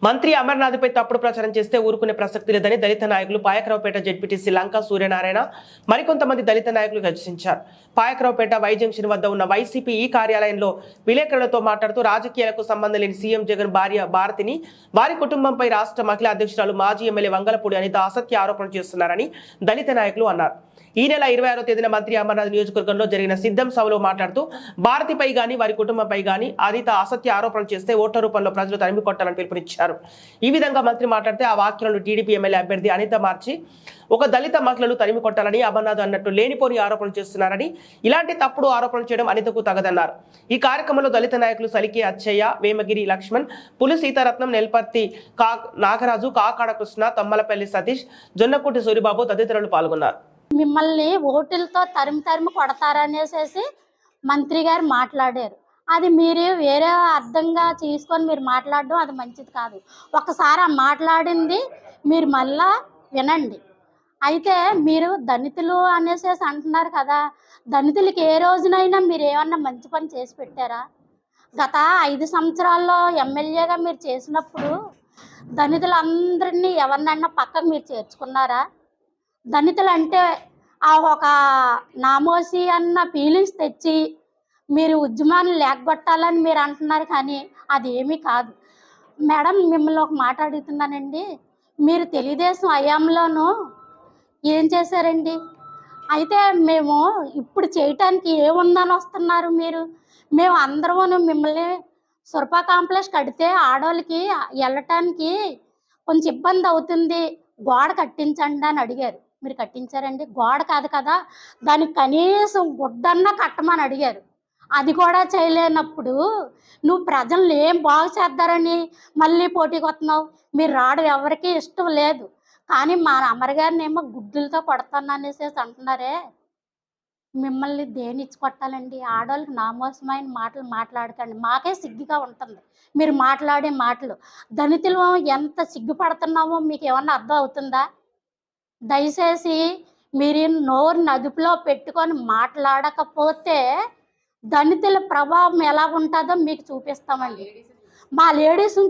మంత్రి అమర్నాథ్పై తప్పుడు ప్రచారం చేస్తే ఊరుకునే ప్రసక్తి లేదని దళిత నాయకులు పాయకరావుపేట జెడ్పీటీసీ లంకా సూర్యనారాయణ మరికొంతమంది దళిత నాయకులు హెచ్చరించారు. పాయకరావుపేట వై జంక్షన్ వద్ద ఉన్న వైసీపీ ఈ కార్యాలయంలో విలేకరులతో మాట్లాడుతూ రాజకీయాలకు సంబంధం లేని సీఎం జగన్ భార్య భారతిని, వారి కుటుంబంపై రాష్ట్ర మహిళా అధ్యక్షురాలు మాజీ ఎమ్మెల్యే వంగలపూడి అనిత అసత్య ఆరోపణలు చేస్తున్నారని దళిత నాయకులు అన్నారు. ఈ నెల 26వ తేదీన మంత్రి అమర్నాథ్ నియోజకవర్గంలో జరిగిన సిద్ధం సభలో మాట్లాడుతూ భారతిపై గాని వారి కుటుంబంపై గాని అనిత అసత్య ఆరోపణలు చేస్తే ఓట్ల రూపంలో ప్రజలు తరిమి కొట్టాలని పిలుపునిచ్చారు. ఈ విధంగా మంత్రి మాట్లాడితే ఆ వాక్యాలను టీడీపీ ఎమ్మెల్యే అభ్యర్థి అనిత మార్చి ఒక దళిత మహిళలు తరిమి కొట్టాలని అమర్నాథ్ అన్నట్టు లేనిపోని ఆరోపణలు చేస్తున్నారని, ఇలాంటి తప్పుడు ఆరోపణలు చేయడం అనితకు తగదన్నారు. ఈ కార్యక్రమంలో దళిత నాయకులు సలికి అచ్చయ్య, వేమగిరి లక్ష్మణ్, పులి సీతారత్నం, నెల్పర్తి నాగరాజు, కాకాడ కృష్ణ, తమ్మలపల్లి సతీష్, జొన్నకుటి సూరిబాబు తదితరులు పాల్గొన్నారు. మిమ్మల్ని ఓటులతో తరిమి కొడతారనేసి మంత్రి గారు మాట్లాడారు. అది మీరు వేరే అర్థంగా తీసుకొని మీరు మాట్లాడడం అది మంచిది కాదు. ఒకసారి ఆ మాట్లాడింది మీరు మళ్ళా వినండి. అయితే మీరు దళితులు అనేసి అంటున్నారు కదా, దళితులకి ఏ రోజునైనా మీరు ఏమన్నా మంచి పని చేసి పెట్టారా? గత 5 సంవత్సరాల్లో ఎమ్మెల్యేగా మీరు చేసినప్పుడు దళితులందరినీ ఎవరినన్నా పక్కకు మీరు చేర్చుకున్నారా? దళితులు అంటే ఆ ఒక నామోసి అన్న ఫీలింగ్స్ తెచ్చి మీరు ఉద్యమాన్ని లేకొట్టాలని మీరు అంటున్నారు, కానీ అది ఏమీ కాదు. మేడం, మిమ్మల్ని ఒక మాట అడుగుతున్నానండి. మీరు తెలుగుదేశం హయాంలోనూ ఏం చేశారండి? అయితే మేము ఇప్పుడు చేయటానికి ఏముందని వస్తున్నారు మీరు? మేము అందరూ మిమ్మల్ని సురపా కాంప్లెక్స్ కడితే ఆడవాళ్ళకి వెళ్ళటానికి కొంచెం ఇబ్బంది అవుతుంది, గోడ కట్టించండి అని అడిగారు. మీరు కట్టించారండి? గోడ కాదు కదా, దానికి కనీసం గుడ్డన్నా కట్టమని అడిగారు. అది కూడా చేయలేనప్పుడు నువ్వు ప్రజల్ని ఏం బాగు చేద్దారని మళ్ళీ పోటీకి వస్తున్నావు? మీరు రావడం ఎవరికి ఇష్టం లేదు, కానీ మా అమ్మగారిని ఏమో గుడ్డులతో కొడతాను అనేసి అంటున్నారే. మిమ్మల్ని దేని ఇచ్చి కొట్టాలండి? ఆడవాళ్ళకి నామోసమైన మాటలు మాట్లాడకండి. మాకే సిగ్గుగా ఉంటుంది మీరు మాట్లాడే మాటలు. దళితులు ఎంత సిగ్గుపడుతున్నామో మీకు ఏమన్నా అర్థం అవుతుందా? దయచేసి మీరు నోరుని అదుపులో పెట్టుకొని మాట్లాడకపోతే దళితుల ప్రభావం ఎలా ఉంటుందో మీకు చూపిస్తామండి. మా లేడీస్ని